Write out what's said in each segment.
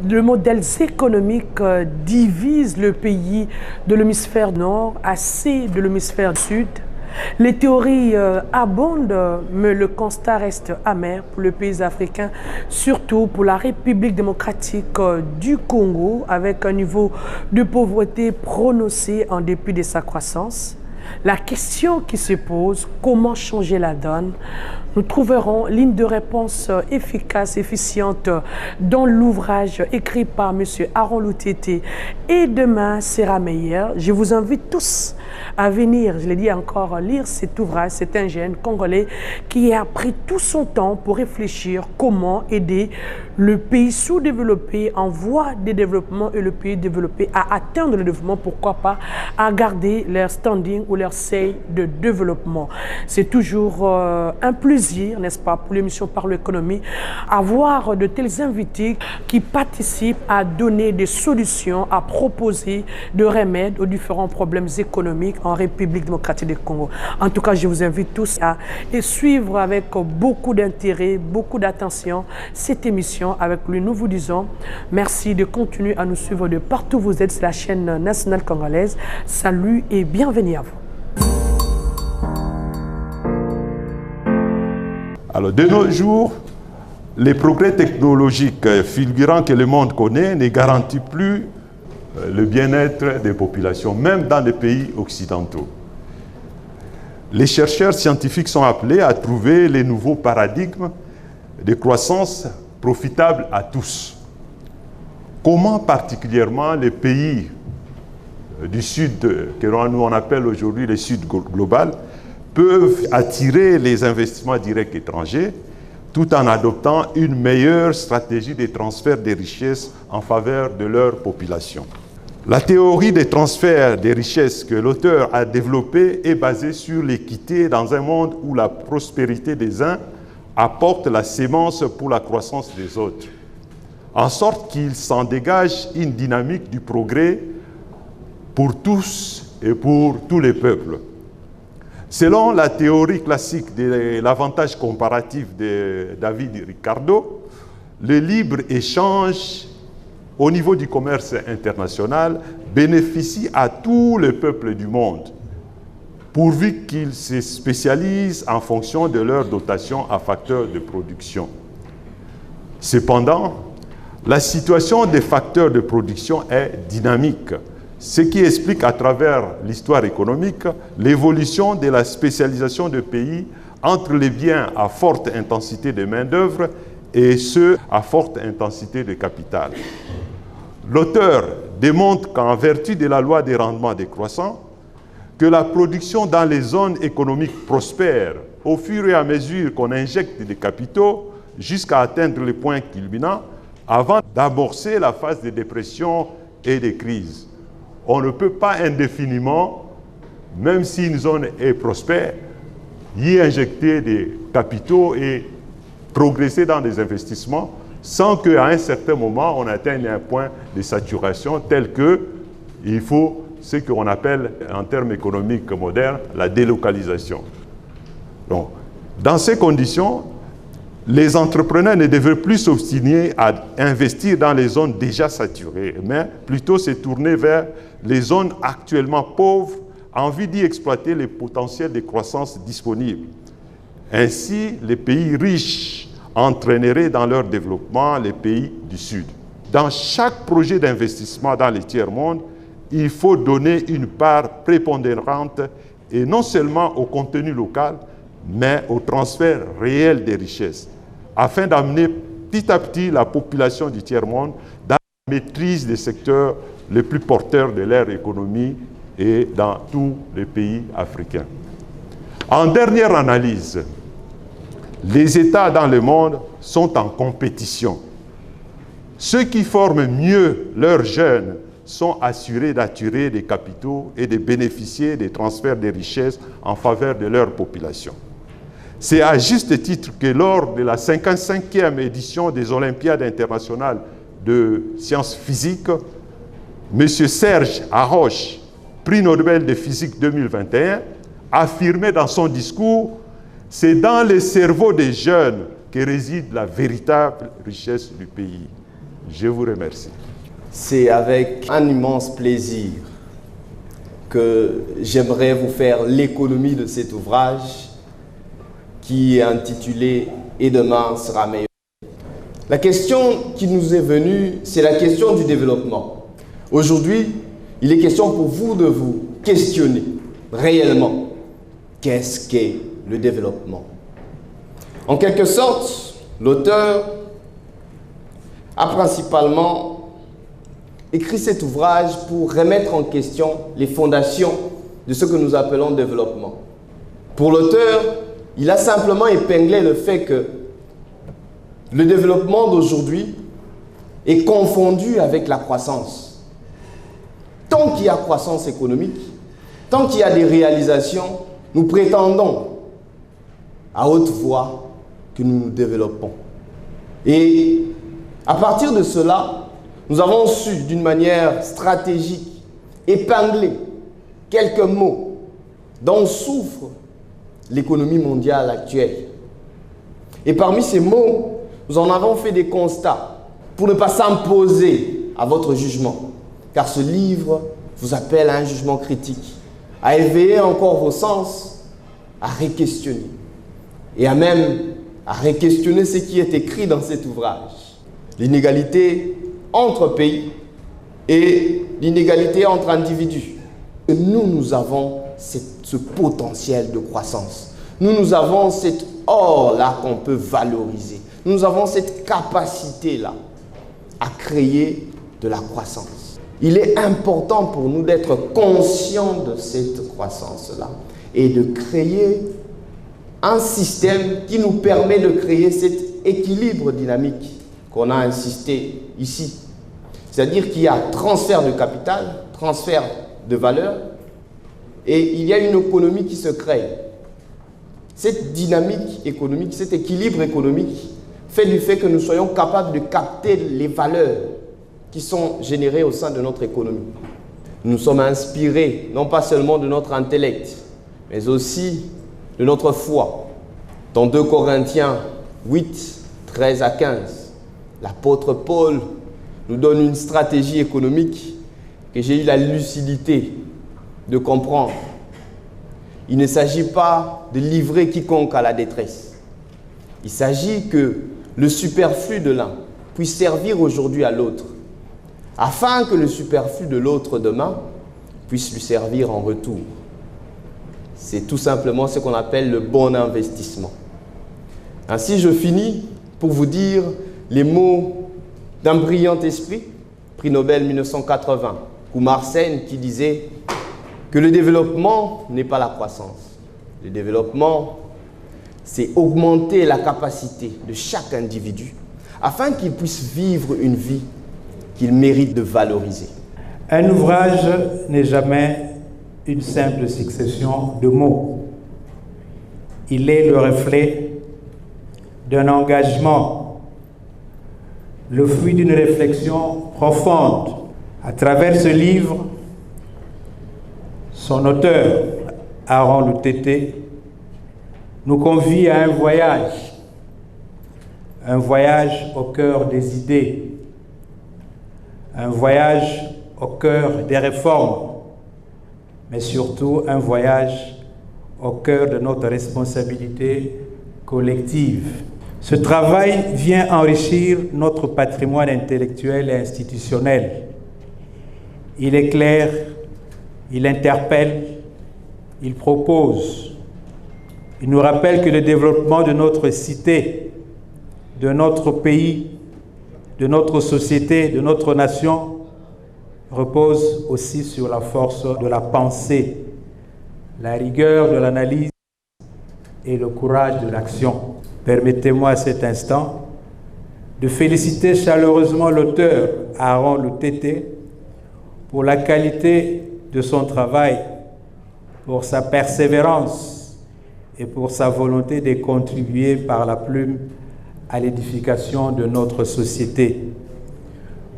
Le modèle économique divise le pays de l'hémisphère nord à ceux de l'hémisphère sud. Les théories abondent, mais le constat reste amer pour le pays africain, surtout pour la République démocratique du Congo, avec un niveau de pauvreté prononcé en dépit de sa croissance. La question qui se pose, comment changer la donne? Nous trouverons ligne de réponse efficace, efficiente dans l'ouvrage écrit par M. Aaron Lutété et demain sera meilleur. Je vous invite tous à venir, je l'ai dit encore, lire cet ouvrage. C'est un jeune Congolais qui a pris tout son temps pour réfléchir comment aider le pays sous-développé en voie de développement et le pays développé à atteindre le développement, pourquoi pas, à garder leur standing ou leur seuil de développement. C'est toujours un plaisir, n'est-ce pas, pour l'émission Parlons Économie, avoir de tels invités qui participent à donner des solutions, à proposer des remèdes aux différents problèmes économiques en République démocratique du Congo. En tout cas, je vous invite tous à suivre avec beaucoup d'intérêt, beaucoup d'attention cette émission avec lui. Nous vous disons merci de continuer à nous suivre de partout où vous êtes. C'est la chaîne nationale congolaise. Salut et bienvenue à vous. Alors, de nos jours, les progrès technologiques fulgurants que le monde connaît ne garantissent plus le bien-être des populations, même dans les pays occidentaux. Les chercheurs scientifiques sont appelés à trouver les nouveaux paradigmes de croissance profitables à tous. Comment particulièrement les pays du Sud, que nous on appelle aujourd'hui le Sud global, peuvent attirer les investissements directs étrangers tout en adoptant une meilleure stratégie de transfert des richesses en faveur de leur population. La théorie des transferts des richesses que l'auteur a développée est basée sur l'équité dans un monde où la prospérité des uns apporte la sémence pour la croissance des autres, en sorte qu'il s'en dégage une dynamique du progrès pour tous et pour tous les peuples. Selon la théorie classique de l'avantage comparatif de David Ricardo, le libre-échange au niveau du commerce international bénéficie à tous les peuples du monde, pourvu qu'ils se spécialisent en fonction de leur dotation à facteurs de production. Cependant, la situation des facteurs de production est dynamique, ce qui explique à travers l'histoire économique l'évolution de la spécialisation de pays entre les biens à forte intensité de main-d'œuvre et ceux à forte intensité de capital. L'auteur démontre qu'en vertu de la loi des rendements décroissants, que la production dans les zones économiques prospère au fur et à mesure qu'on injecte des capitaux jusqu'à atteindre le point culminant avant d'amorcer la phase de dépression et de crise. On ne peut pas indéfiniment, même si une zone est prospère, y injecter des capitaux et progresser dans des investissements sans qu'à un certain moment on atteigne un point de saturation tel que il faut ce qu'on appelle en termes économiques modernes la délocalisation. Donc, dans ces conditions, les entrepreneurs ne devraient plus s'obstiner à investir dans les zones déjà saturées, mais plutôt se tourner vers les zones actuellement pauvres en vue d'y exploiter les potentiels de croissance disponibles. Ainsi, les pays riches entraîneraient dans leur développement les pays du Sud. Dans chaque projet d'investissement dans les tiers-mondes, il faut donner une part prépondérante et non seulement au contenu local, mais au transfert réel des richesses, afin d'amener petit à petit la population du tiers-monde dans la maîtrise des secteurs les plus porteurs de leur économie et dans tous les pays africains. En dernière analyse, les États dans le monde sont en compétition. Ceux qui forment mieux leurs jeunes sont assurés d'attirer des capitaux et de bénéficier des transferts de richesses en faveur de leur population. C'est à juste titre que lors de la 55e édition des Olympiades internationales de sciences physiques, M. Serge Haroche, prix Nobel de physique 2021, affirmait dans son discours « C'est dans les cerveaux des jeunes que réside la véritable richesse du pays ». Je vous remercie. C'est avec un immense plaisir que j'aimerais vous faire l'économie de cet ouvrage qui est intitulé « Et demain sera meilleur ». La question qui nous est venue, c'est la question du développement. Aujourd'hui, il est question pour vous de vous questionner réellement. Qu'est-ce qu'est le développement? En quelque sorte, l'auteur a principalement écrit cet ouvrage pour remettre en question les fondations de ce que nous appelons développement. Pour l'auteur, il a simplement épinglé le fait que le développement d'aujourd'hui est confondu avec la croissance. Tant qu'il y a croissance économique, tant qu'il y a des réalisations, nous prétendons à haute voix que nous nous développons. Et à partir de cela, nous avons su d'une manière stratégique épingler quelques mots dont souffre l'économie mondiale actuelle. Et parmi ces mots, nous en avons fait des constats pour ne pas s'imposer à votre jugement. Car ce livre vous appelle à un jugement critique, à éveiller encore vos sens, à réquestionner. Et à même à réquestionner ce qui est écrit dans cet ouvrage. L'inégalité entre pays et l'inégalité entre individus. Et nous avons ce potentiel de croissance. Nous avons cet or-là qu'on peut valoriser. Nous avons cette capacité-là à créer de la croissance. Il est important pour nous d'être conscients de cette croissance-là et de créer un système qui nous permet de créer cet équilibre dynamique qu'on a insisté ici. C'est-à-dire qu'il y a transfert de capital, transfert de valeur, et il y a une économie qui se crée. Cette dynamique économique, cet équilibre économique fait du fait que nous soyons capables de capter les valeurs qui sont générées au sein de notre économie. Nous sommes inspirés, non pas seulement de notre intellect, mais aussi de notre foi. Dans 2 Corinthiens 8, 13 à 15, l'apôtre Paul nous donne une stratégie économique que j'ai eu la lucidité de comprendre. Il ne s'agit pas de livrer quiconque à la détresse. Il s'agit que le superflu de l'un puisse servir aujourd'hui à l'autre, afin que le superflu de l'autre demain puisse lui servir en retour. C'est tout simplement ce qu'on appelle le bon investissement. Ainsi, je finis pour vous dire les mots d'un brillant esprit, prix Nobel 1980, Kumar Sen, qui disait que le développement n'est pas la croissance. Le développement, c'est augmenter la capacité de chaque individu afin qu'il puisse vivre une vie qu'il mérite de valoriser. Un ouvrage n'est jamais une simple succession de mots. Il est le reflet d'un engagement, le fruit d'une réflexion profonde. À travers ce livre, son auteur, Aaron Lutété, nous convie à un voyage au cœur des idées, un voyage au cœur des réformes, mais surtout un voyage au cœur de notre responsabilité collective. Ce travail vient enrichir notre patrimoine intellectuel et institutionnel. Il éclaire, il interpelle, il propose. Il nous rappelle que le développement de notre cité, de notre pays, de notre société, de notre nation, repose aussi sur la force de la pensée, la rigueur de l'analyse et le courage de l'action. Permettez-moi à cet instant de féliciter chaleureusement l'auteur Aaron Lutete pour la qualité de son travail, pour sa persévérance et pour sa volonté de contribuer par la plume à l'édification de notre société.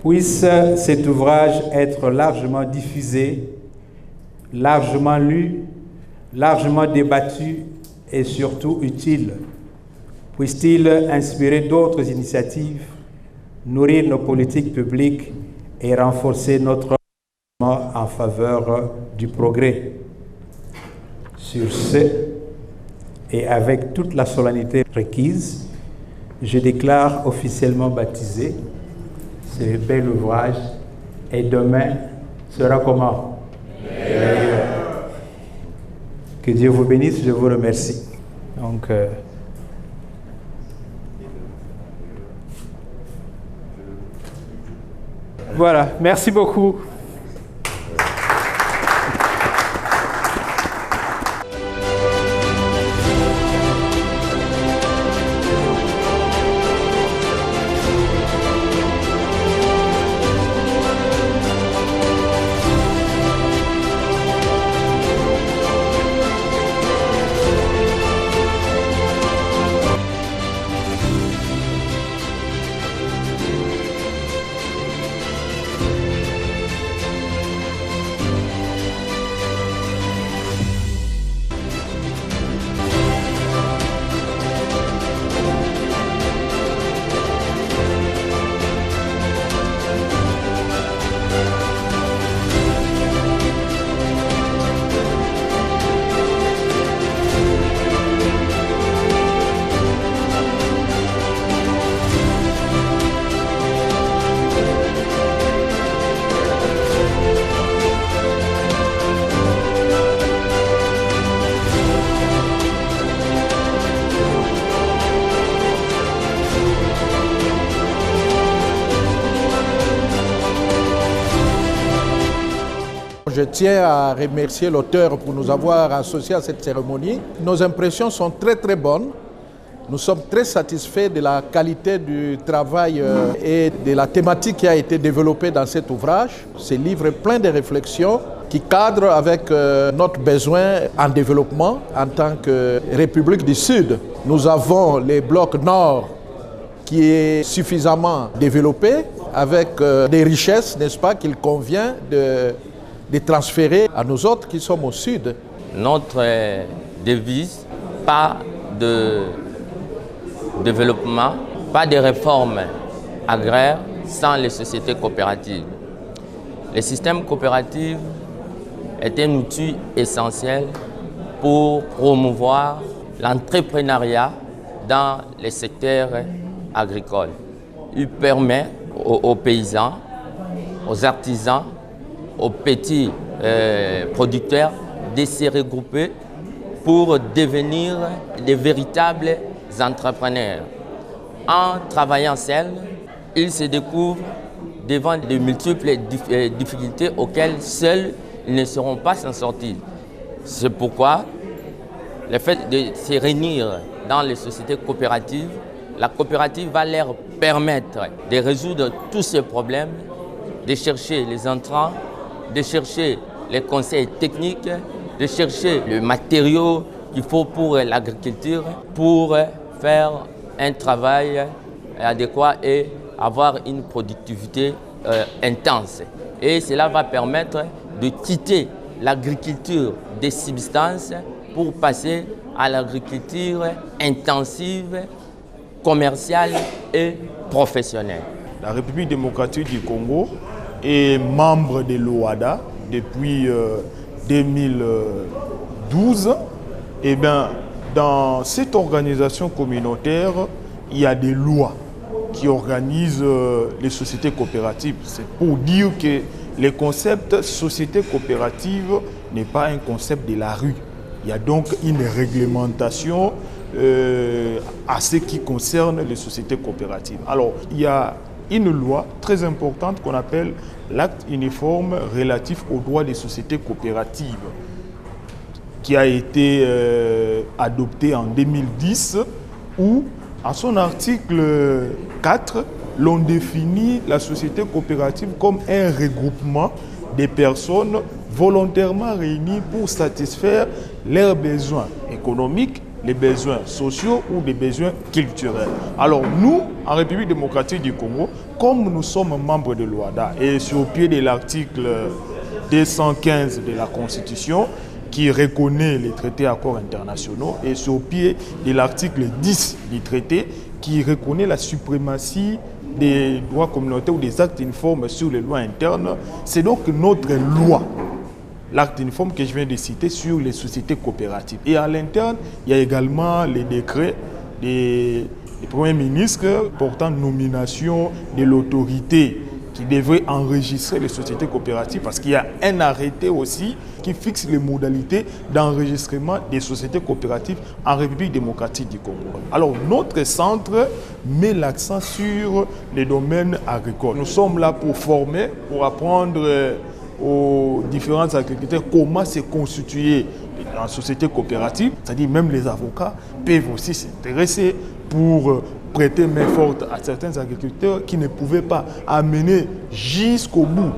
Puisse cet ouvrage être largement diffusé, largement lu, largement débattu et surtout utile. Puisse-t-il inspirer d'autres initiatives, nourrir nos politiques publiques et renforcer notre engagement en faveur du progrès. Sur ce, et avec toute la solennité requise, je déclare officiellement baptisé ce bel ouvrage et demain sera comment? Meilleur. Que Dieu vous bénisse, je vous remercie. Donc, voilà, merci beaucoup. Je tiens à remercier l'auteur pour nous avoir associés à cette cérémonie. Nos impressions sont très très bonnes. Nous sommes très satisfaits de la qualité du travail et de la thématique qui a été développée dans cet ouvrage. Ce livre est plein de réflexions qui cadrent avec notre besoin en développement en tant que République du Sud. Nous avons le bloc nord qui est suffisamment développé avec des richesses, n'est-ce pas, qu'il convient de transférer à nous autres qui sommes au sud. Notre devise, pas de développement, pas de réformes agraires sans les sociétés coopératives. Le système coopératif est un outil essentiel pour promouvoir l'entrepreneuriat dans les secteurs agricoles. Il permet aux paysans, aux artisans, aux petits producteurs de se regrouper pour devenir des véritables entrepreneurs. En travaillant seuls, ils se découvrent devant de multiples difficultés auxquelles seuls ils ne seront pas s'en sortir. C'est pourquoi le fait de se réunir dans les sociétés coopératives, la coopérative va leur permettre de résoudre tous ces problèmes, de chercher les entrants, de chercher les conseils techniques, de chercher le matériau qu'il faut pour l'agriculture, pour faire un travail adéquat et avoir une productivité intense. Et cela va permettre de quitter l'agriculture de subsistance pour passer à l'agriculture intensive, commerciale et professionnelle. La République démocratique du Congo est membre de l'OADA depuis 2012. Et bien, dans cette organisation communautaire, il y a des lois qui organisent les sociétés coopératives. C'est pour dire que le concept société coopérative n'est pas un concept de la rue. Il y a donc une réglementation à ce qui concerne les sociétés coopératives. Alors, il y a une loi très importante qu'on appelle l'acte uniforme relatif aux droits des sociétés coopératives qui a été adopté en 2010 où À son article 4, l'on définit la société coopérative comme un regroupement des personnes volontairement réunies pour satisfaire leurs besoins économiques, les besoins sociaux ou des besoins culturels. Alors nous, en République démocratique du Congo, comme nous sommes membres de l'OADA et sur le pied de l'article 215 de la Constitution, qui reconnaît les traités et accords internationaux, et sur le pied de l'article 10 du traité, qui reconnaît la suprématie des droits communautaires ou des actes uniformes sur les lois internes, c'est donc notre loi, l'acte uniforme que je viens de citer sur les sociétés coopératives. Et à l'interne, il y a également les décrets des premiers ministres portant nomination de l'autorité qui devrait enregistrer les sociétés coopératives, parce qu'il y a un arrêté aussi qui fixe les modalités d'enregistrement des sociétés coopératives en République démocratique du Congo. Alors notre centre met l'accent sur les domaines agricoles. Nous sommes là pour former, pour apprendre aux différents agriculteurs comment se constituer en société coopérative, c'est-à-dire même les avocats peuvent aussi s'intéresser pour prêter main forte à certains agriculteurs qui ne pouvaient pas amener jusqu'au bout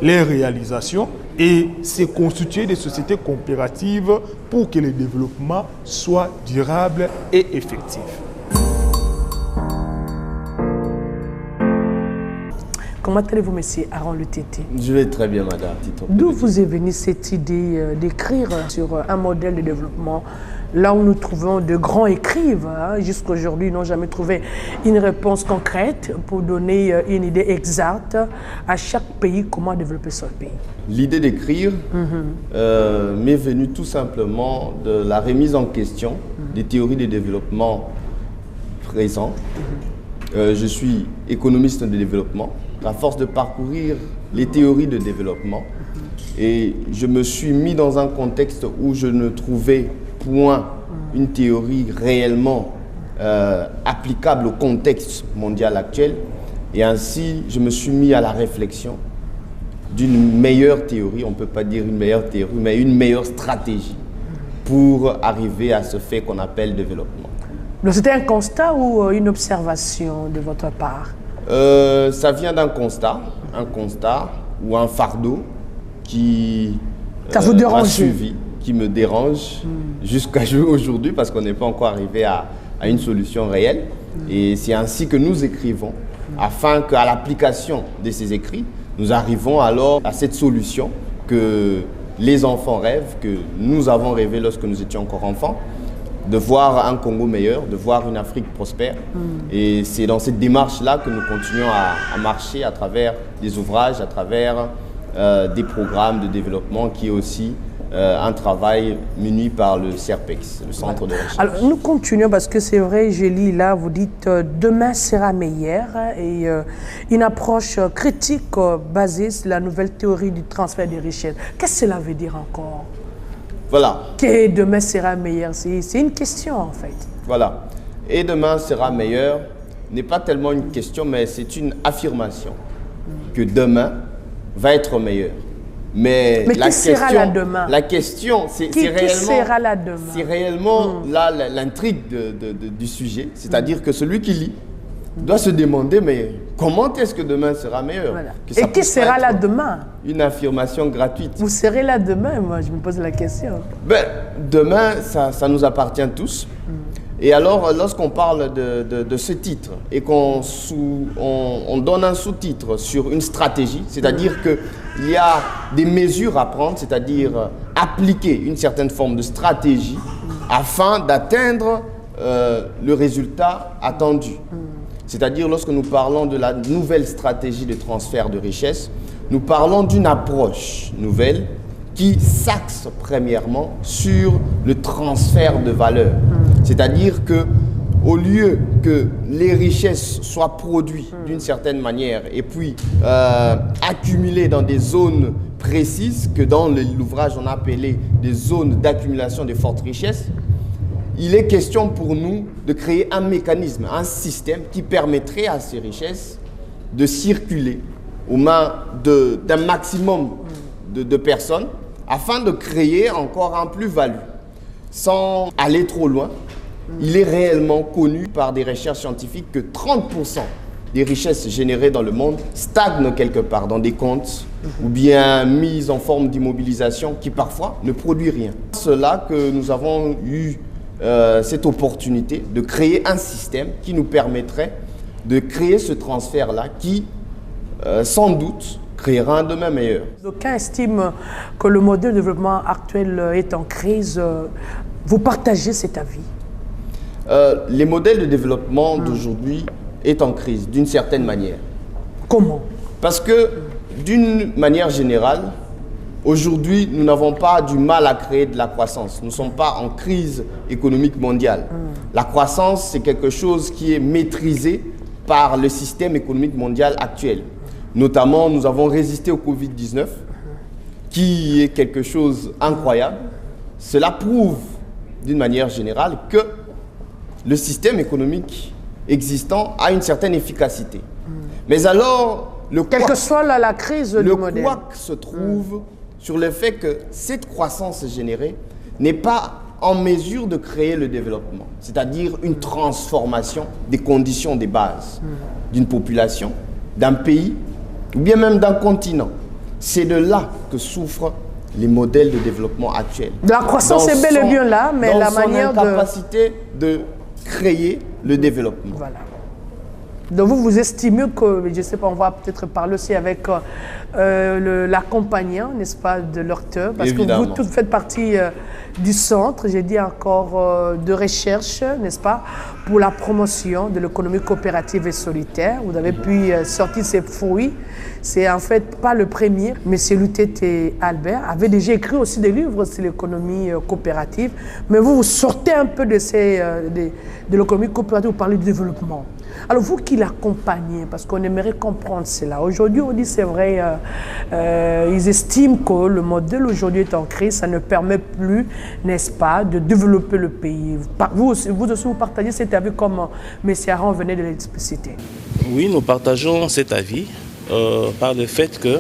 les réalisations et se constituer des sociétés coopératives pour que le développement soit durable et effectif. Comment allez-vous, monsieur Aaron Lutete? Je vais très bien, madame. D'où vous est venue cette idée d'écrire sur un modèle de développement là où nous trouvons de grands écrivains, jusqu'à aujourd'hui, n'ont jamais trouvé une réponse concrète pour donner une idée exacte à chaque pays, comment développer son pays? L'idée d'écrire m'est venue tout simplement de la remise en question des théories de développement présentes. Je suis économiste de développement. À force de parcourir les théories de développement, et je me suis mis dans un contexte où je ne trouvais point une théorie réellement applicable au contexte mondial actuel. Et ainsi, je me suis mis à la réflexion d'une meilleure théorie, on ne peut pas dire une meilleure théorie, mais une meilleure stratégie pour arriver à ce fait qu'on appelle développement. Donc c'était un constat ou une observation de votre part? Ça vient d'un constat ou un fardeau qui m'a suivi, qui me dérange jusqu'à aujourd'hui parce qu'on n'est pas encore arrivé à une solution réelle. Et c'est ainsi que nous écrivons, afin qu'à l'application de ces écrits, nous arrivons alors à cette solution que les enfants rêvent, que nous avons rêvé lorsque nous étions encore enfants, de voir un Congo meilleur, de voir une Afrique prospère. Et c'est dans cette démarche-là que nous continuons à marcher à travers des ouvrages, à travers des programmes de développement qui est aussi un travail mené par le CERPEX, le Centre de recherche. Alors nous continuons parce que c'est vrai, je lis là, vous dites demain sera meilleur et une approche critique basée sur la nouvelle théorie du transfert des richesses. Qu'est-ce que cela veut dire encore? Voilà. Que demain sera meilleur, c'est une question en fait. Voilà. Et demain sera meilleur n'est pas tellement une question, mais c'est une affirmation que demain va être meilleur. Mais qui sera là demain? La question, c'est réellement là l'intrigue du sujet. C'est-à-dire que celui qui lit doit se demander, mais comment est-ce que demain sera meilleur? Voilà. Et qui sera là demain? Une affirmation gratuite. Vous serez là demain, moi je me pose la question. Ben, demain, ça nous appartient tous. Et alors, lorsqu'on parle de ce titre et qu'on donne un sous-titre sur une stratégie, c'est-à-dire qu'il y a des mesures à prendre, c'est-à-dire appliquer une certaine forme de stratégie afin d'atteindre le résultat attendu. C'est-à-dire, lorsque nous parlons de la nouvelle stratégie de transfert de richesse, nous parlons d'une approche nouvelle qui s'axe premièrement sur le transfert de valeur. C'est-à-dire que au lieu que les richesses soient produites d'une certaine manière et puis accumulées dans des zones précises que dans l'ouvrage on a appelé des zones d'accumulation de fortes richesses, il est question pour nous de créer un mécanisme, un système qui permettrait à ces richesses de circuler aux mains d'un maximum de personnes afin de créer encore un plus-value sans aller trop loin il est réellement connu par des recherches scientifiques que 30% des richesses générées dans le monde stagnent quelque part dans des comptes ou bien mises en forme d'immobilisation qui parfois ne produit rien. C'est là que nous avons eu cette opportunité de créer un système qui nous permettrait de créer ce transfert-là qui, sans doute, créera un demain meilleur. D'aucuns estiment que le modèle de développement actuel est en crise. Vous partagez cet avis? Les modèles de développement d'aujourd'hui est en crise, d'une certaine manière. Comment? Parce que, d'une manière générale, aujourd'hui, nous n'avons pas du mal à créer de la croissance. Nous ne sommes pas en crise économique mondiale. La croissance, c'est quelque chose qui est maîtrisé par le système économique mondial actuel. Notamment, nous avons résisté au Covid-19, qui est quelque chose d'incroyable. Cela prouve, d'une manière générale, que le système économique existant a une certaine efficacité. Mais alors, quelle que soit la crise du modèle, le couac se trouve sur le fait que cette croissance générée n'est pas en mesure de créer le développement, c'est-à-dire une transformation des conditions des bases d'une population, d'un pays, ou bien même d'un continent. C'est de là que souffrent les modèles de développement actuels. La croissance est bel et bien là, mais la manière de... capacité de créer le développement. Voilà. Donc vous estimez que, je ne sais pas, on va peut-être parler aussi avec l'accompagnant, n'est-ce pas, de l'auteur, parce Évidemment. que vous tous faites partie du centre, j'ai dit encore, de recherche, n'est-ce pas, pour la promotion de l'économie coopérative et solitaire. Vous avez pu sortir ces fruits. C'est en fait pas le premier, mais c'est Lutete Albert avait déjà écrit aussi des livres sur l'économie coopérative. Mais vous sortez un peu de l'économie coopérative, vous parlez du développement. Alors vous qui l'accompagnez, parce qu'on aimerait comprendre cela. Aujourd'hui, on dit c'est vrai, ils estiment que le modèle aujourd'hui est en crise, ça ne permet plus, n'est-ce pas, de développer le pays. Vous aussi, vous partagez cet avis comme M. Aron venait de l'expliciter. Oui, nous partageons cet avis par le fait que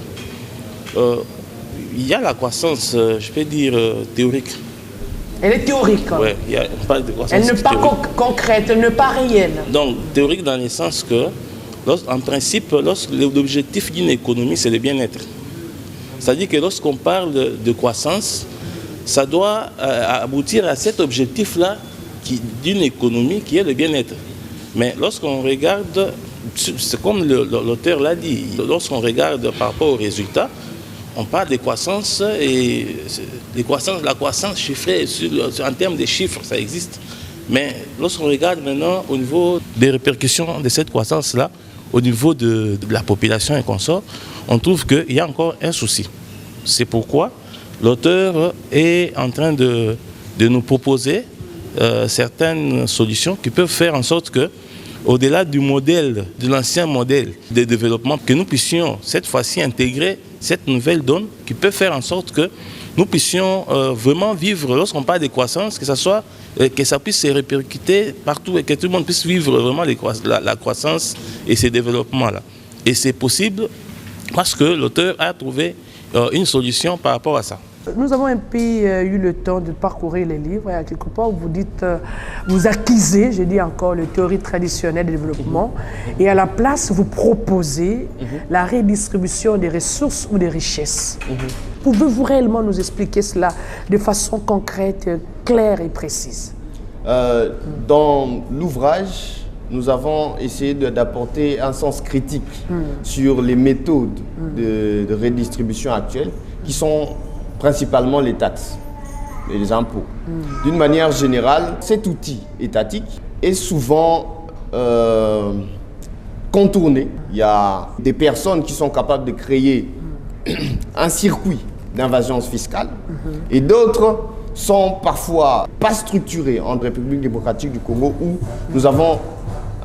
il y a la croissance, je peux dire, théorique. Elle est théorique. Oui, il y a pas de croissance. Elle n'est pas concrète, elle n'est pas réelle. Donc, théorique dans le sens que, en principe, l'objectif d'une économie, c'est le bien-être. C'est-à-dire que lorsqu'on parle de croissance, ça doit aboutir à cet objectif-là d'une économie qui est le bien-être. Mais lorsqu'on regarde, c'est comme l'auteur l'a dit, lorsqu'on regarde par rapport aux résultats, on parle de croissance et la croissance chiffrée en termes de chiffres, ça existe. Mais lorsqu'on regarde maintenant au niveau des répercussions de cette croissance-là, au niveau de la population et consorts, on trouve qu'il y a encore un souci. C'est pourquoi l'auteur est en train de nous proposer certaines solutions qui peuvent faire en sorte que, au-delà du modèle, de l'ancien modèle de développement, que nous puissions cette fois-ci intégrer cette nouvelle donne qui peut faire en sorte que nous puissions vraiment vivre, lorsqu'on parle de croissance, que ça puisse se répercuter partout et que tout le monde puisse vivre vraiment la croissance et ces développements-là. Et c'est possible parce que l'auteur a trouvé une solution par rapport à ça. Nous avons un peu eu le temps de parcourir les livres et à quelque part vous dites, vous acquisez, je dis encore, les théories traditionnelles de développement et à la place vous proposez la redistribution des ressources ou des richesses. Pouvez-vous réellement nous expliquer cela de façon concrète, claire et précise? Dans l'ouvrage, nous avons essayé d'apporter un sens critique sur les méthodes de redistribution actuelles qui sont principalement les taxes et les impôts. D'une manière générale, cet outil étatique est souvent contourné. Il y a des personnes qui sont capables de créer un circuit d'invasion fiscale et d'autres sont parfois pas structurés en République démocratique du Congo où nous avons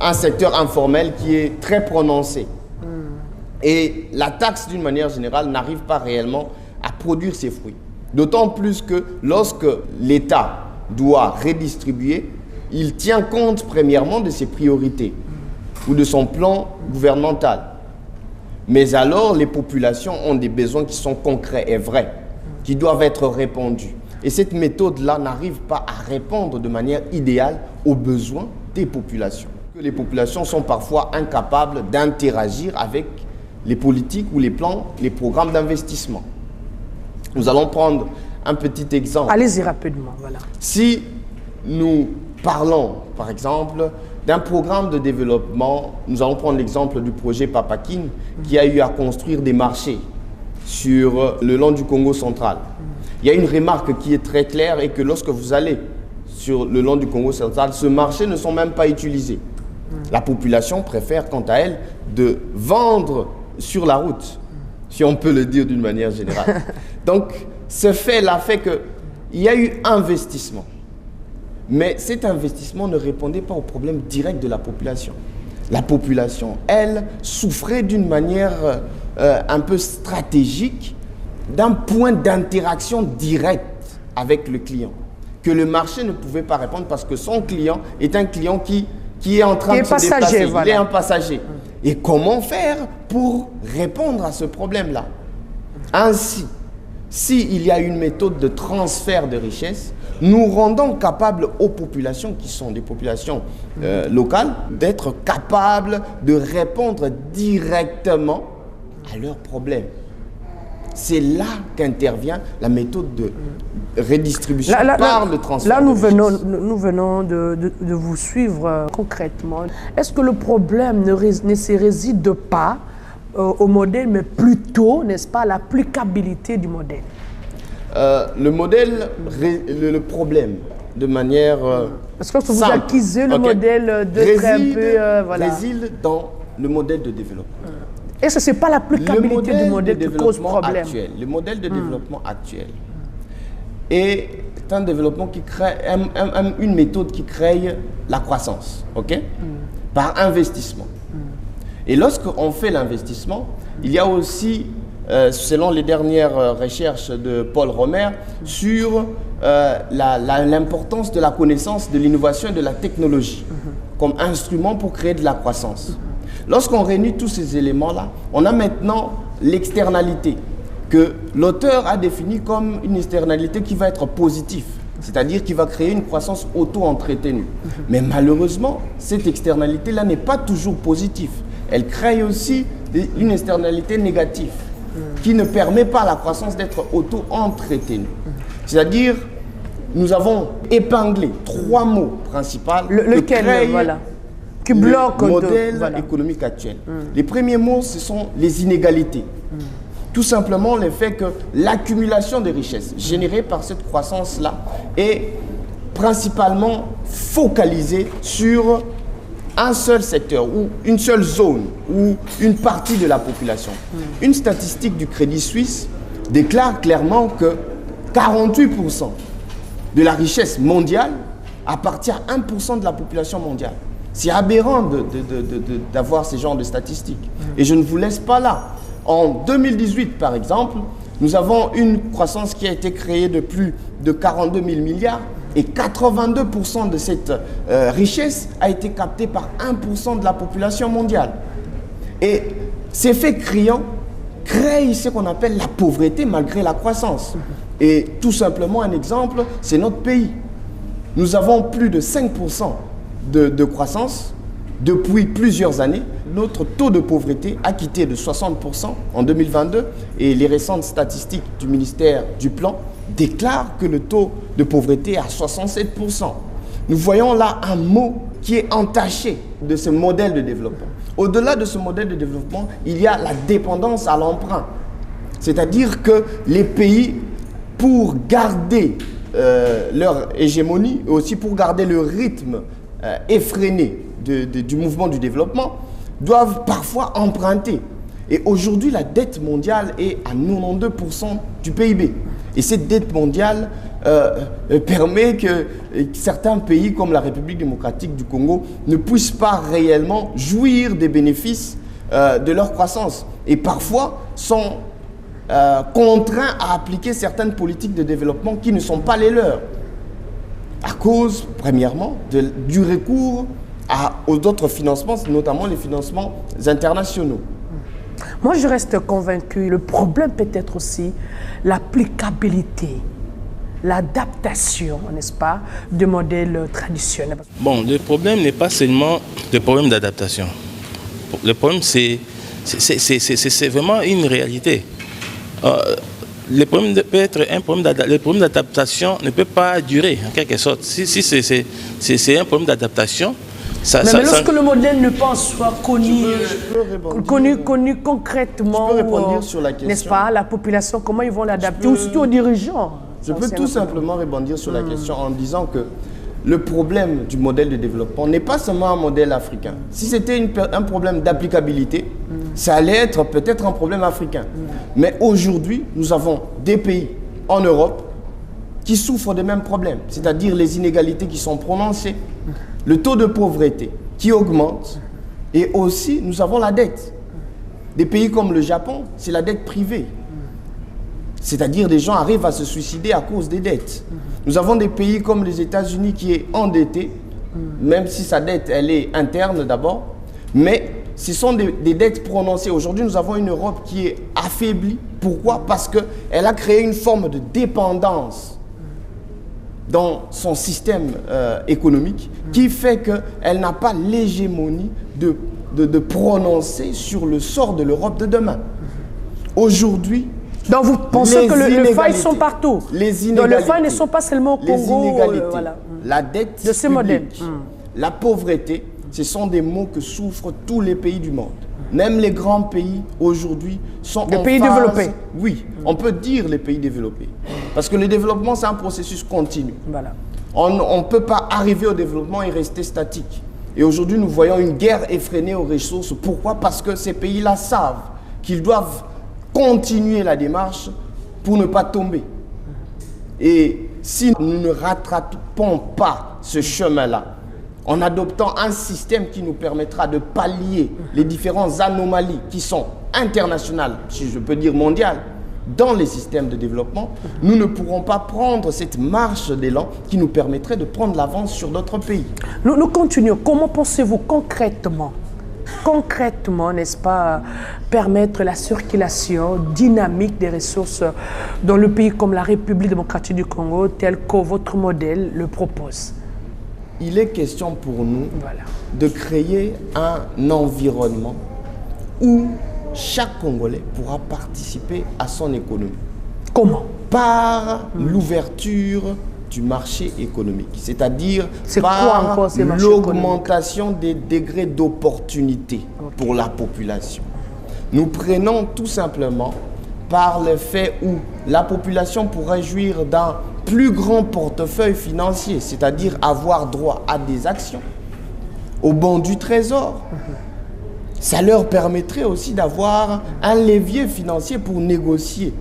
un secteur informel qui est très prononcé. Et la taxe, d'une manière générale, n'arrive pas réellement à produire ses fruits. D'autant plus que lorsque l'État doit redistribuer, il tient compte premièrement de ses priorités ou de son plan gouvernemental. Mais alors, les populations ont des besoins qui sont concrets et vrais, qui doivent être répondus. Et cette méthode-là n'arrive pas à répondre de manière idéale aux besoins des populations. Les populations sont parfois incapables d'interagir avec les politiques ou les plans, les programmes d'investissement. Nous allons prendre un petit exemple. Allez-y rapidement, voilà. Si nous parlons, par exemple, d'un programme de développement, nous allons prendre l'exemple du projet Papakin, qui a eu à construire des marchés sur le long du Congo central. Il y a une remarque qui est très claire et que lorsque vous allez sur le long du Congo central, ce marché ne sont même pas utilisés. La population préfère, quant à elle, de vendre sur la route, si on peut le dire d'une manière générale. Donc, ce fait-là fait qu'il y a eu investissement. Mais cet investissement ne répondait pas aux problèmes directs de la population. La population, elle, souffrait d'une manière un peu stratégique d'un point d'interaction direct avec le client, que le marché ne pouvait pas répondre parce que son client est un client qui est en train de se déplacer. Voilà. Il est un passager. Et comment faire pour répondre à ce problème-là? Ainsi, s'il y a une méthode de transfert de richesse, nous rendons capables aux populations, qui sont des populations locales, d'être capables de répondre directement à leurs problèmes. C'est là qu'intervient la méthode de redistribution par le transfert. Là, nous venons de vous suivre concrètement. Est-ce que le problème ne se réside pas au modèle, mais plutôt, n'est-ce pas, l'applicabilité du modèle? Le modèle, le problème, de manière Parce que vous acquisez le modèle de très peu... voilà. réside dans le modèle de développement. Et ce n'est pas l'applicabilité du modèle qui cause problème. Le modèle de développement actuel est un développement qui crée, une méthode qui crée la croissance, ok? Par investissement. Et lorsqu'on fait l'investissement, il y a aussi, selon les dernières recherches de Paul Romer, sur l'importance de la connaissance, de l'innovation et de la technologie comme instrument pour créer de la croissance. Lorsqu'on réunit tous ces éléments-là, on a maintenant l'externalité que l'auteur a définie comme une externalité qui va être positive, c'est-à-dire qui va créer une croissance auto-entretenue. Mais malheureusement, cette externalité-là n'est pas toujours positive. Elle crée aussi une externalité négative qui ne permet pas à la croissance d'être auto-entretenue. C'est-à-dire, nous avons épinglé 3 mots principaux lequel, voilà, qui bloque le modèle économique actuel. Les premiers mots, ce sont les inégalités. Tout simplement le fait que l'accumulation des richesses générées par cette croissance-là est principalement focalisée sur un seul secteur ou une seule zone ou une partie de la population. Une statistique du Crédit Suisse déclare clairement que 48% de la richesse mondiale appartient à 1% de la population mondiale. C'est aberrant d'avoir ce genre de statistiques. Et je ne vous laisse pas là. En 2018, par exemple, nous avons une croissance qui a été créée de plus de 42 000 milliards et 82% de cette richesse a été captée par 1% de la population mondiale. Et ces faits criants créent ce qu'on appelle la pauvreté malgré la croissance. Et tout simplement, un exemple, c'est notre pays. Nous avons plus de 5% de croissance depuis plusieurs années. Notre taux de pauvreté a quitté de 60% en 2022 et les récentes statistiques du ministère du Plan déclarent que le taux de pauvreté est à 67%. Nous voyons là un mot qui est entaché de ce modèle de développement. Au-delà de ce modèle de développement, il y a la dépendance à l'emprunt. C'est-à-dire que les pays, pour garder leur hégémonie et aussi pour garder le rythme effréné du mouvement du développement, doivent parfois emprunter. Et aujourd'hui, la dette mondiale est à 92% du PIB. Et cette dette mondiale permet que certains pays comme la République démocratique du Congo ne puissent pas réellement jouir des bénéfices de leur croissance. Et parfois sont contraints à appliquer certaines politiques de développement qui ne sont pas les leurs. À cause, premièrement, du recours aux autres financements, notamment les financements internationaux. Moi, je reste convaincu. Le problème peut être aussi l'applicabilité l'adaptation, n'est-ce pas, de modèles traditionnels? Bon, le problème n'est pas seulement le problème d'adaptation. Le problème, c'est vraiment une réalité. Le problème peut être un problème d'adaptation ne peut pas durer, en quelque sorte. Si c'est un problème d'adaptation, mais lorsque le modèle ne pas soit connu concrètement, n'est-ce pas, la population, comment ils vont l'adapter, ou surtout aux dirigeants? Je peux tout simplement rebondir sur la question en disant que le problème du modèle de développement n'est pas seulement un modèle africain. Si c'était un problème d'applicabilité, ça allait être peut-être un problème africain. Mais aujourd'hui, nous avons des pays en Europe qui souffrent des mêmes problèmes, c'est-à-dire les inégalités qui sont prononcées, le taux de pauvreté qui augmente, et aussi nous avons la dette. Des pays comme le Japon, c'est la dette privée. C'est-à-dire des gens arrivent à se suicider à cause des dettes. Nous avons des pays comme les États-Unis qui est endetté, même si sa dette elle est interne d'abord, mais ce sont des dettes prononcées. Aujourd'hui, nous avons une Europe qui est affaiblie. Pourquoi? Parce qu'elle a créé une forme de dépendance dans son système économique qui fait qu'elle n'a pas l'hégémonie de prononcer sur le sort de l'Europe de demain. Aujourd'hui, donc vous pensez que les failles sont partout? Les inégalités. Donc les failles ne sont pas seulement au Congo. Les inégalités, la dette de ces modèles, la pauvreté, ce sont des maux que souffrent tous les pays du monde. Même les grands pays aujourd'hui sont les pays développés. Oui, on peut dire les pays développés. Parce que le développement, c'est un processus continu. Voilà. On ne peut pas arriver au développement et rester statique. Et aujourd'hui, nous voyons une guerre effrénée aux ressources. Pourquoi? Parce que ces pays-là savent qu'ils doivent continuer la démarche pour ne pas tomber. Et si nous ne rattrapons pas ce chemin-là, en adoptant un système qui nous permettra de pallier les différentes anomalies qui sont internationales, si je peux dire mondiales, dans les systèmes de développement, nous ne pourrons pas prendre cette marche d'élan qui nous permettrait de prendre l'avance sur d'autres pays. Nous continuons. Comment pensez-vous concrètement, n'est-ce pas, permettre la circulation dynamique des ressources dans le pays comme la République démocratique du Congo, tel que votre modèle le propose? Il est question pour nous de créer un environnement où chaque Congolais pourra participer à son économie. Comment? Par l'ouverture du marché économique, c'est-à-dire par l'augmentation des degrés d'opportunité pour la population. Nous prenons tout simplement par le fait où la population pourrait jouir d'un plus grand portefeuille financier, c'est-à-dire avoir droit à des actions, au bons du trésor. Ça leur permettrait aussi d'avoir un levier financier pour négocier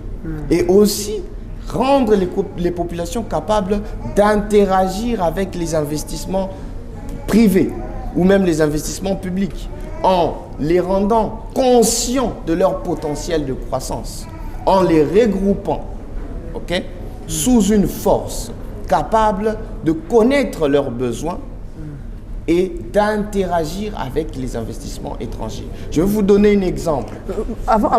et aussi rendre les populations capables d'interagir avec les investissements privés ou même les investissements publics en les rendant conscients de leur potentiel de croissance, en les regroupant sous une force capable de connaître leurs besoins et d'interagir avec les investissements étrangers. Je vais vous donner un exemple. Avant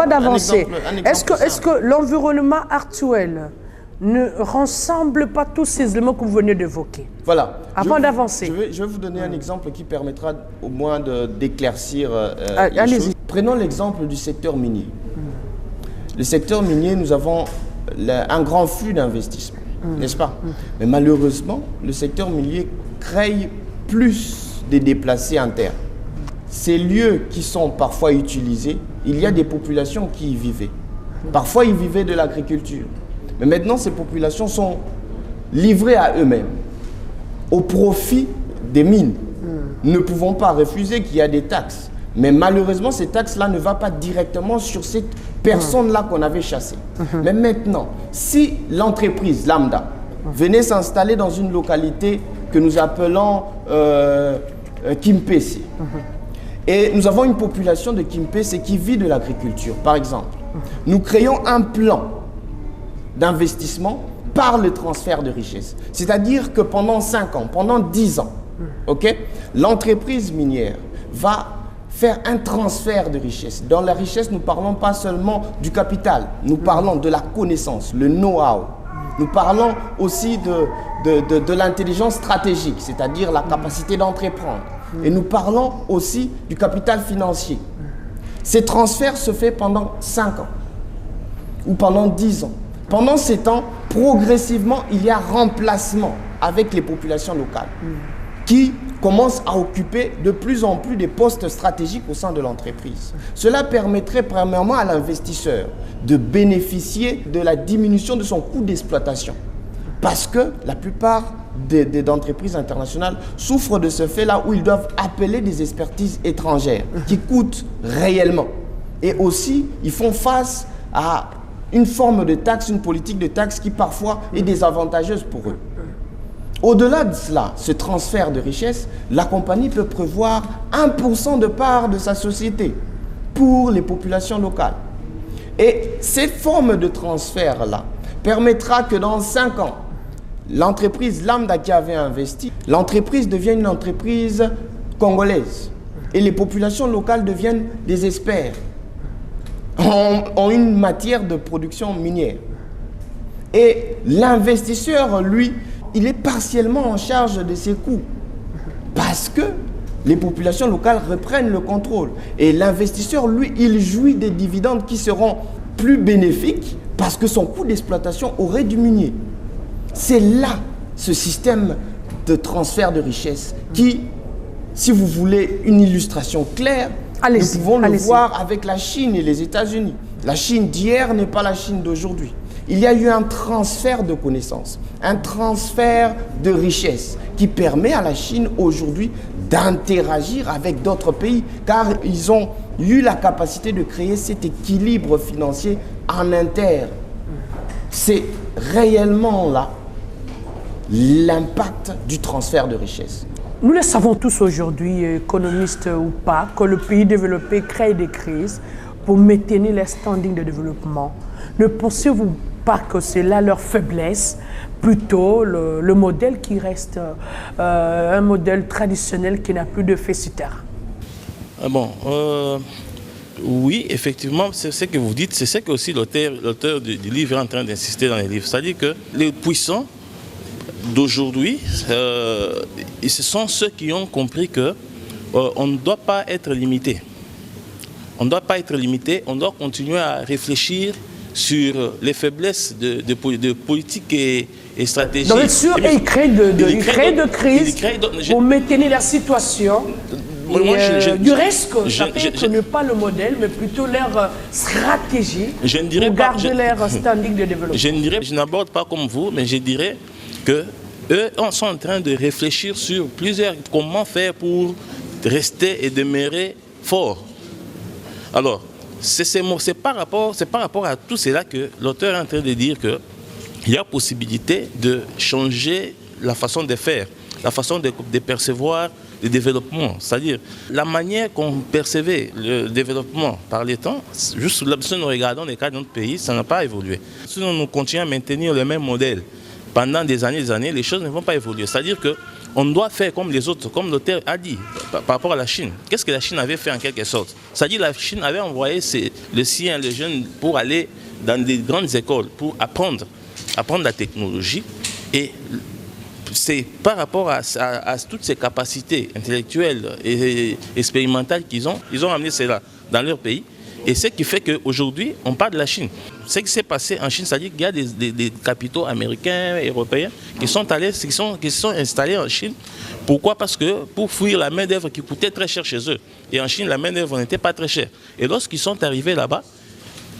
d'avancer, est-ce que l'environnement actuel ne rassemble pas tous ces éléments que vous venez d'évoquer? Voilà. Avant d'avancer. Je vais vous donner un exemple qui permettra au moins d'éclaircir les choses. Prenons l'exemple du secteur minier. Le secteur minier, nous avons un grand flux d'investissement, n'est-ce pas? Mais malheureusement, le secteur minier crée plus de déplacés internes. Ces lieux qui sont parfois utilisés, il y a des populations qui y vivaient. Parfois, ils vivaient de l'agriculture. Mais maintenant, ces populations sont livrées à eux-mêmes, au profit des mines. Nous ne pouvons pas refuser qu'il y a des taxes. Mais malheureusement, ces taxes-là ne vont pas directement sur cette personne-là qu'on avait chassée. Mais maintenant, si l'entreprise lambda venait s'installer dans une localité que nous appelons Kimpese, et nous avons une population de Kimpese qui vit de l'agriculture, par exemple, nous créons un plan d'investissement par le transfert de richesse. C'est-à-dire que pendant 5 ans, pendant 10 ans, l'entreprise minière va faire un transfert de richesse. Dans la richesse, nous ne parlons pas seulement du capital, nous parlons de la connaissance, le know-how. Nous parlons aussi de l'intelligence stratégique, c'est-à-dire la capacité d'entreprendre. Et nous parlons aussi du capital financier. Ces transferts se font pendant 5 ans ou pendant 10 ans. Pendant ces temps, progressivement, il y a remplacement avec les populations locales qui commencent à occuper de plus en plus des postes stratégiques au sein de l'entreprise. Cela permettrait premièrement à l'investisseur de bénéficier de la diminution de son coût d'exploitation. Parce que la plupart d'entreprises internationales souffrent de ce fait-là où ils doivent appeler des expertises étrangères qui coûtent réellement. Et aussi, ils font face à une forme de taxe, une politique de taxe qui parfois est désavantageuse pour eux. Au-delà de cela, ce transfert de richesse, la compagnie peut prévoir 1% de part de sa société pour les populations locales. Et cette forme de transfert-là permettra que dans 5 ans, l'entreprise lambda qui avait investi, l'entreprise devienne une entreprise congolaise. Et les populations locales deviennent des experts en une matière de production minière. Et l'investisseur, lui, il est partiellement en charge de ses coûts parce que les populations locales reprennent le contrôle. Et l'investisseur, lui, il jouit des dividendes qui seront plus bénéfiques parce que son coût d'exploitation aurait diminué. C'est là ce système de transfert de richesse qui, si vous voulez une illustration claire, nous pouvons le voir avec la Chine et les États-Unis. La Chine d'hier n'est pas la Chine d'aujourd'hui. Il y a eu un transfert de connaissances, un transfert de richesses qui permet à la Chine aujourd'hui d'interagir avec d'autres pays car ils ont eu la capacité de créer cet équilibre financier en interne. C'est réellement là l'impact du transfert de richesses. Nous le savons tous aujourd'hui, économistes ou pas, que le pays développé crée des crises pour maintenir les standings de développement. Ne pensez-vous pas que c'est là leur faiblesse, plutôt le modèle qui reste un modèle traditionnel qui n'a plus de fécitaire? Oui, effectivement, c'est ce que vous dites, c'est ce que aussi l'auteur du livre est en train d'insister dans les livres. C'est-à-dire que les puissants d'aujourd'hui, ce sont ceux qui ont compris que on ne doit pas être limité. On ne doit pas être limité, on doit continuer à réfléchir sur les faiblesses de politique et stratégie. Donc, il crée de crises pour maintenir la situation. Du reste, ça peut être ne pas le modèle, mais plutôt leur stratégie pour garder leur standing de développement. Je n'aborde pas comme vous, mais je dirais que eux sont en train de réfléchir sur comment faire pour rester et demeurer forts. Alors, c'est par rapport à tout cela que l'auteur est en train de dire qu'il y a possibilité de changer la façon de faire, la façon de percevoir le développement. C'est-à-dire, la manière qu'on percevait le développement par les temps, juste si nous regardons les cas de notre pays, ça n'a pas évolué. Si nous continuons à maintenir le même modèle pendant des années, les choses ne vont pas évoluer. C'est-à-dire qu'on doit faire comme les autres, comme l'auteur a dit, par rapport à la Chine. Qu'est-ce que la Chine avait fait en quelque sorte? C'est-à-dire que la Chine avait envoyé les jeunes pour aller dans des grandes écoles, pour apprendre la technologie. Et c'est par rapport à toutes ces capacités intellectuelles et expérimentales qu'ils ont amené cela dans leur pays. Et ce qui fait qu'aujourd'hui, on parle de la Chine. Ce qui s'est passé en Chine, c'est-à-dire qu'il y a des capitaux américains, européens qui sont installés en Chine. Pourquoi? Parce que pour fuir la main-d'œuvre qui coûtait très cher chez eux. Et en Chine, la main-d'œuvre n'était pas très chère. Et lorsqu'ils sont arrivés là-bas,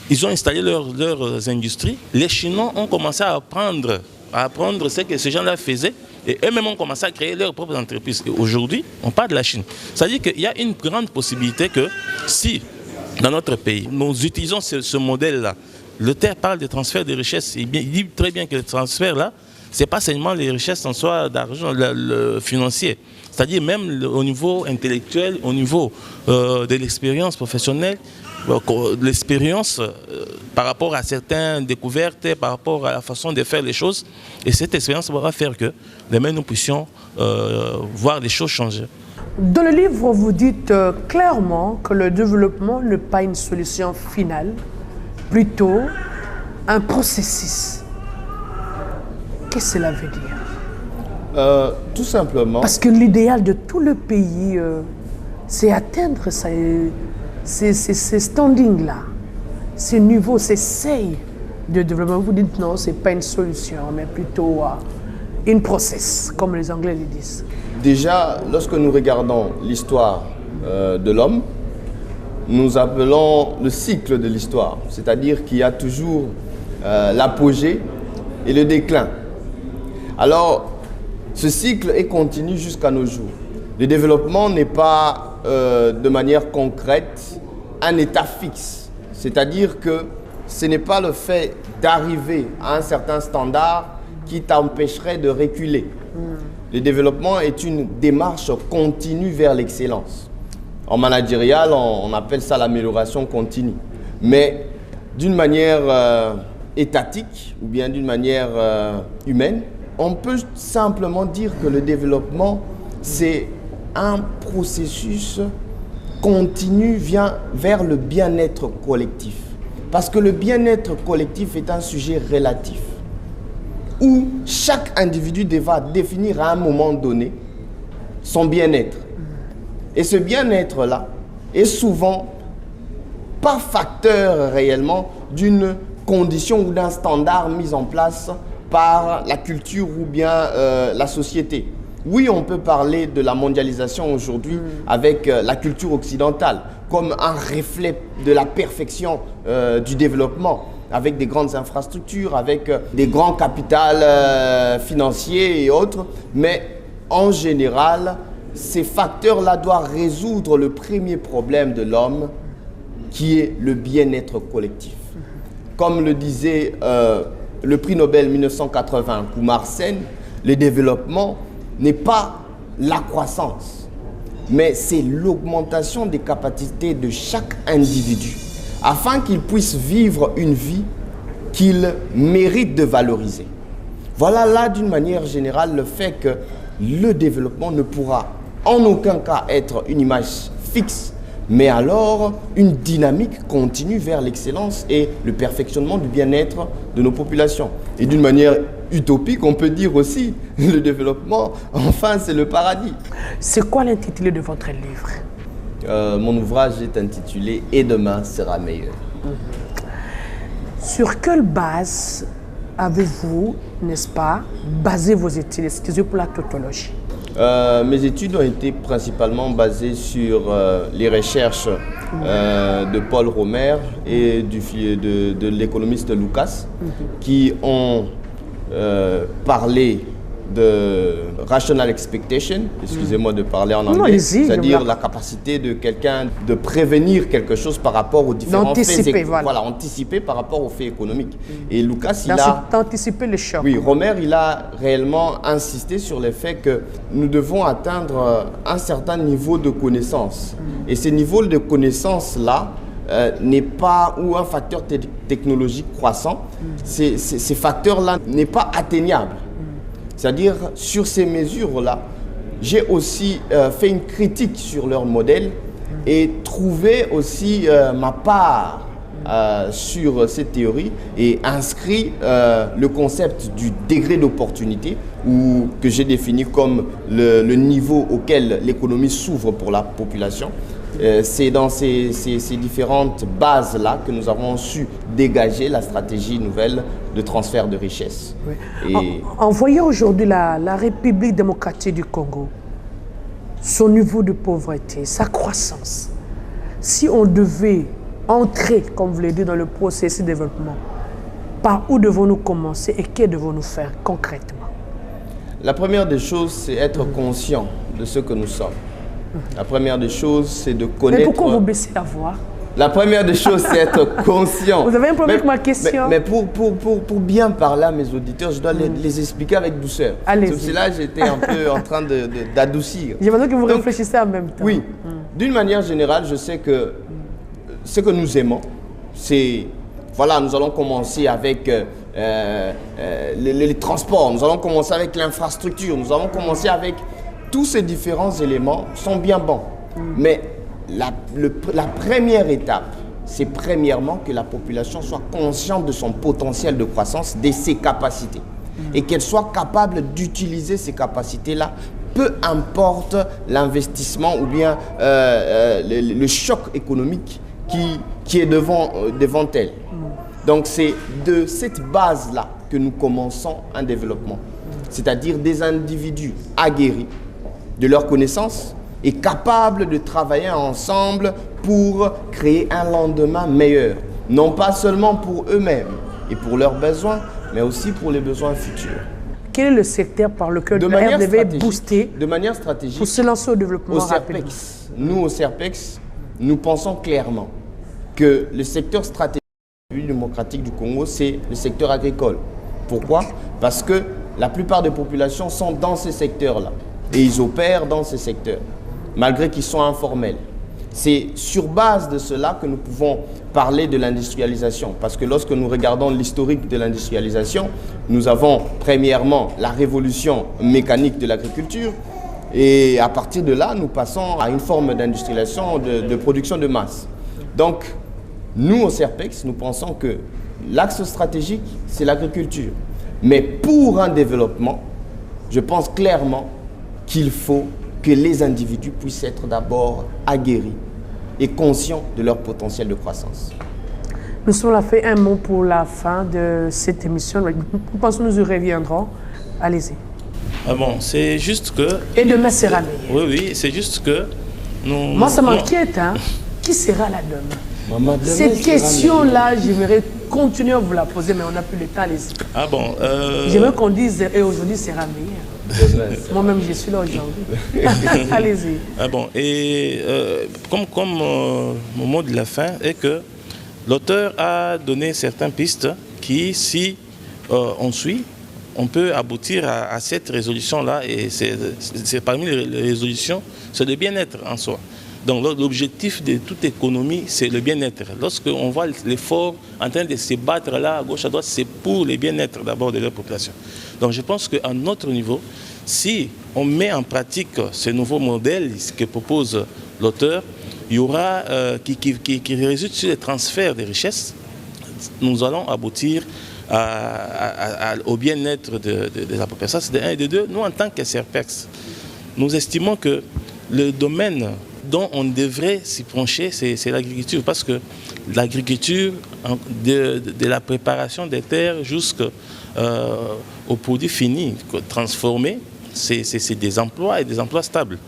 ils ont installé leurs industries. Les Chinois ont commencé à apprendre ce que ces gens-là faisaient. Et eux-mêmes ont commencé à créer leurs propres entreprises. Et aujourd'hui, on parle de la Chine. C'est-à-dire qu'il y a une grande possibilité que si, dans notre pays, nous utilisons ce modèle-là, l'auteur parle de transfert de richesses. Il dit très bien que le transfert-là, ce n'est pas seulement les richesses en soi d'argent financier. C'est-à-dire même au niveau intellectuel, au niveau de l'expérience professionnelle, l'expérience par rapport à certaines découvertes, par rapport à la façon de faire les choses. Et cette expérience va faire que demain nous puissions voir les choses changer. Dans le livre, vous dites clairement que le développement n'est pas une solution finale, plutôt un processus. Qu'est-ce que cela veut dire? Tout simplement... Parce que l'idéal de tout le pays, c'est atteindre ces standings-là, ces niveaux, ces seuils de développement. Vous dites non, ce n'est pas une solution, mais plutôt une process, comme les Anglais le disent. Déjà, lorsque nous regardons l'histoire de l'homme, nous appelons le cycle de l'histoire, c'est-à-dire qu'il y a toujours l'apogée et le déclin. Alors, ce cycle est continu jusqu'à nos jours. Le développement n'est pas de manière concrète un état fixe, c'est-à-dire que ce n'est pas le fait d'arriver à un certain standard qui t'empêcherait de reculer. Le développement est une démarche continue vers l'excellence. En managérial, on appelle ça l'amélioration continue. Mais d'une manière étatique ou bien d'une manière humaine, on peut simplement dire que le développement, c'est un processus continu vers le bien-être collectif. Parce que le bien-être collectif est un sujet relatif, où chaque individu devra définir à un moment donné son bien-être. Et ce bien-être-là est souvent pas facteur réellement d'une condition ou d'un standard mis en place par la culture ou bien la société. Oui, on peut parler de la mondialisation aujourd'hui avec la culture occidentale comme un reflet de la perfection du développement, avec des grandes infrastructures, avec des grands capitals financiers et autres. Mais en général, ces facteurs-là doivent résoudre le premier problème de l'homme, qui est le bien-être collectif. Comme le disait le prix Nobel 1980, Kumar Sen, le développement n'est pas la croissance, mais c'est l'augmentation des capacités de chaque individu, afin qu'il puisse vivre une vie qu'il mérite de valoriser. Voilà là, d'une manière générale, le fait que le développement ne pourra en aucun cas être une image fixe, mais alors une dynamique continue vers l'excellence et le perfectionnement du bien-être de nos populations. Et d'une manière utopique, on peut dire aussi, le développement, enfin, c'est le paradis. C'est quoi l'intitulé de votre livre? Mon ouvrage est intitulé « Et demain sera meilleur ». Sur quelle base avez-vous, n'est-ce pas, basé vos études, excusez pour la tautologie? Mes études ont été principalement basées sur les recherches de Paul Romer et de l'économiste Lucas, qui ont parlé de rational expectation, excusez-moi de parler en anglais, c'est-à-dire la capacité de quelqu'un de prévenir quelque chose par rapport aux différents faits, voilà, anticiper par rapport aux faits économiques. Et Lucas, il a anticipé les chocs. Oui, Romer, il a réellement insisté sur le fait que nous devons atteindre un certain niveau de connaissance. Et ce niveau de connaissance-là n'est pas, ou un facteur technologique croissant, ces facteurs-là n'est pas atteignable. C'est-à-dire, sur ces mesures-là, j'ai aussi fait une critique sur leur modèle et trouvé aussi ma part sur cette théorie et inscrit le concept du degré d'opportunité, que j'ai défini comme le niveau auquel l'économie s'ouvre pour la population. C'est dans ces différentes bases-là que nous avons su dégager la stratégie nouvelle de transfert de richesse. Oui. En voyant aujourd'hui la République démocratique du Congo, son niveau de pauvreté, sa croissance, si on devait entrer, comme vous l'avez dit, dans le processus de développement, par où devons-nous commencer et que devons-nous faire concrètement? La première des choses, c'est être conscient de ce que nous sommes. La première des choses, c'est de connaître... Mais pourquoi vous baissez la voix? La première des choses, c'est être conscient. Vous avez un problème avec ma question? Mais pour bien parler à mes auditeurs, je dois les expliquer avec douceur. C'est là que j'étais un peu en train d'adoucir. J'ai besoin que vous réfléchissez en même temps. Oui. D'une manière générale, je sais que ce que nous aimons, c'est... Voilà, nous allons commencer avec les transports, nous allons commencer avec l'infrastructure, nous allons commencer avec... Tous ces différents éléments sont bien bons. Mais la première étape, c'est premièrement que la population soit consciente de son potentiel de croissance, de ses capacités. et qu'elle soit capable d'utiliser ces capacités-là, peu importe l'investissement ou bien le choc économique qui est devant elle. Donc c'est de cette base-là que nous commençons un développement, c'est-à-dire des individus aguerris de leurs connaissances et capables de travailler ensemble pour créer un lendemain meilleur, non pas seulement pour eux-mêmes et pour leurs besoins, mais aussi pour les besoins futurs. Quel est le secteur par lequel la RDV est boosté de manière stratégique pour se lancer au développement au rapide? Nous, au CERPEX, nous pensons clairement que le secteur stratégique de la République démocratique du Congo, c'est le secteur agricole. Pourquoi? Parce que la plupart des populations sont dans ces secteurs-là et ils opèrent dans ces secteurs, malgré qu'ils sont informels. C'est sur base de cela que nous pouvons parler de l'industrialisation. Parce que lorsque nous regardons l'historique de l'industrialisation, nous avons premièrement la révolution mécanique de l'agriculture. Et à partir de là, nous passons à une forme d'industrialisation, de production de masse. Donc, nous au CERPEX, nous pensons que l'axe stratégique, c'est l'agriculture. Mais pour un développement, je pense clairement qu'il faut que les individus puissent être d'abord aguerris et conscients de leur potentiel de croissance. Nous sommes là, fait un mot pour la fin de cette émission. Nous pensons que nous y reviendrons. Allez-y. Ah bon, c'est juste que... Et demain sera meilleur. Oui, c'est juste que... Moi, ça m'inquiète. Hein? Qui sera là demain? Cette question-là, j'aimerais continuer à vous la poser, mais on n'a plus le temps. Allez-y. Ah bon J'aimerais qu'on dise, et aujourd'hui sera meilleur. Moi-même, je suis là aujourd'hui. Allez-y. Ah bon, et comme mon mot de la fin est que l'auteur a donné certaines pistes qui, si on suit, on peut aboutir à cette résolution-là. Et c'est parmi les résolutions, c'est le bien-être en soi. Donc l'objectif de toute économie, c'est le bien-être. Lorsqu'on voit l'effort en train de se battre là, à gauche, à droite, c'est pour le bien-être d'abord de leur population. Donc je pense qu'à notre niveau, si on met en pratique ce nouveau modèle que propose l'auteur, il y aura, qui résulte sur les transferts de richesses, nous allons aboutir au bien-être de la population. Ça, c'est de un. Et de deux, nous, en tant que CERPEX, nous estimons que le domaine dont on devrait s'y pencher, c'est l'agriculture. Parce que l'agriculture, de la préparation des terres jusqu'au produit fini, transformé, c'est des emplois et des emplois stables.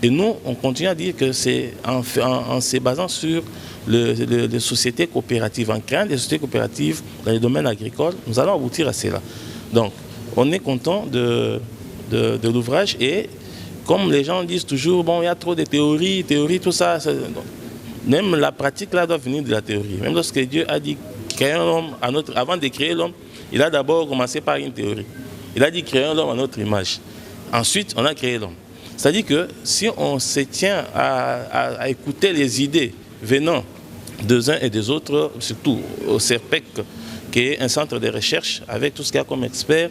Et nous, on continue à dire que c'est en se basant sur les sociétés coopératives, en créant des sociétés coopératives dans les domaines agricoles, nous allons aboutir à cela. Donc, on est content de l'ouvrage et comme les gens disent toujours, bon, il y a trop de théories, tout ça. Même la pratique là doit venir de la théorie. Même lorsque Dieu a dit créer l'homme avant de créer l'homme, il a d'abord commencé par une théorie. Il a dit créer l'homme à notre image. Ensuite, on a créé l'homme. C'est-à-dire que si on se tient à écouter les idées venant des uns et des autres, surtout au CERPEC, qui est un centre de recherche avec tout ce qu'il y a comme expert,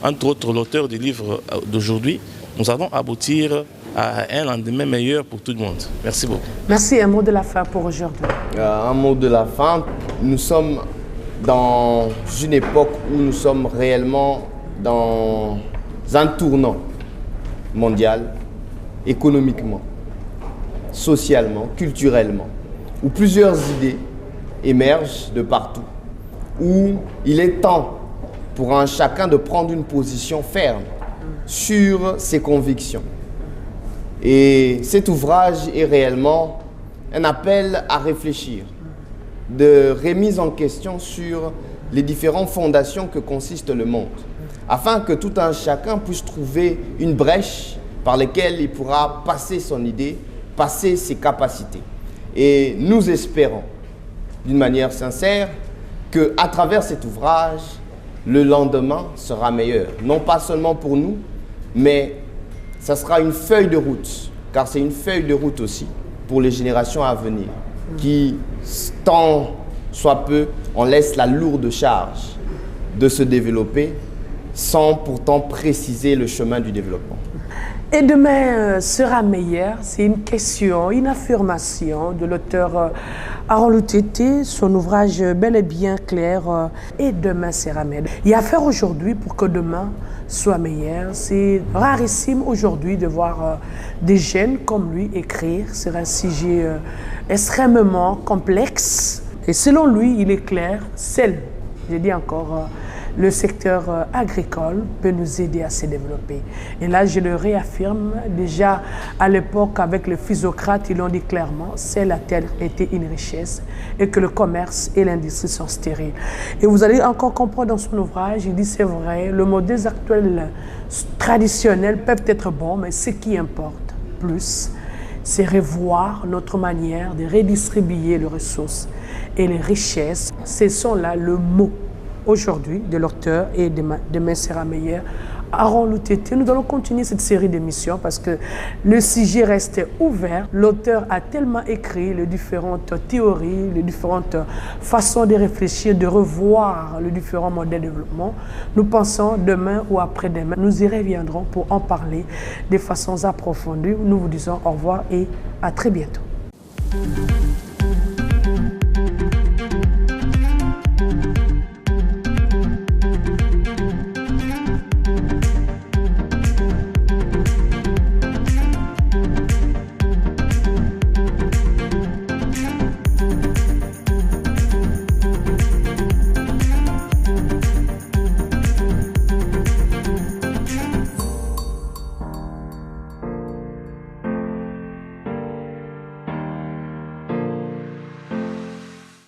entre autres l'auteur du livre d'aujourd'hui, nous allons aboutir à un lendemain meilleur pour tout le monde. Merci beaucoup. Merci. Un mot de la fin pour aujourd'hui. Un mot de la fin. Nous sommes dans une époque où nous sommes réellement dans un tournant mondial, économiquement, socialement, culturellement, où plusieurs idées émergent de partout, où il est temps pour un chacun de prendre une position ferme sur ses convictions. Et cet ouvrage est réellement un appel à réfléchir, de remise en question sur les différentes fondations que consiste le monde, afin que tout un chacun puisse trouver une brèche par laquelle il pourra passer son idée, passer ses capacités. Et nous espérons, d'une manière sincère, qu'à travers cet ouvrage, le lendemain sera meilleur. Non pas seulement pour nous, mais ça sera une feuille de route, car c'est une feuille de route aussi pour les générations à venir, qui, tant soit peu, on laisse la lourde charge de se développer sans pourtant préciser le chemin du développement. Et demain sera meilleur, c'est une question, une affirmation de l'auteur Aaron Lutété, son ouvrage bel et bien clair, et demain sera meilleur. Il y a à faire aujourd'hui pour que demain soit meilleur. C'est rarissime aujourd'hui de voir des jeunes comme lui écrire sur un sujet extrêmement complexe. Et selon lui, il est clair, je dis encore, le secteur agricole peut nous aider à se développer. Et là, je le réaffirme, déjà à l'époque avec les physocrates, ils l'ont dit clairement, la terre était une richesse et que le commerce et l'industrie sont stériles. Et vous allez encore comprendre dans son ouvrage, il dit c'est vrai, le modèle actuel traditionnel peuvent être bons, mais ce qui importe plus, c'est revoir notre manière de redistribuer les ressources et les richesses. Ce sont là le mot aujourd'hui de l'auteur et demain sera meilleur, Aaron Lutété. Nous allons continuer cette série d'émissions parce que le sujet reste ouvert. L'auteur a tellement écrit les différentes théories, les différentes façons de réfléchir, de revoir les différents modèles de développement. Nous pensons demain ou après-demain, nous y reviendrons pour en parler de façons approfondies. Nous vous disons au revoir et à très bientôt.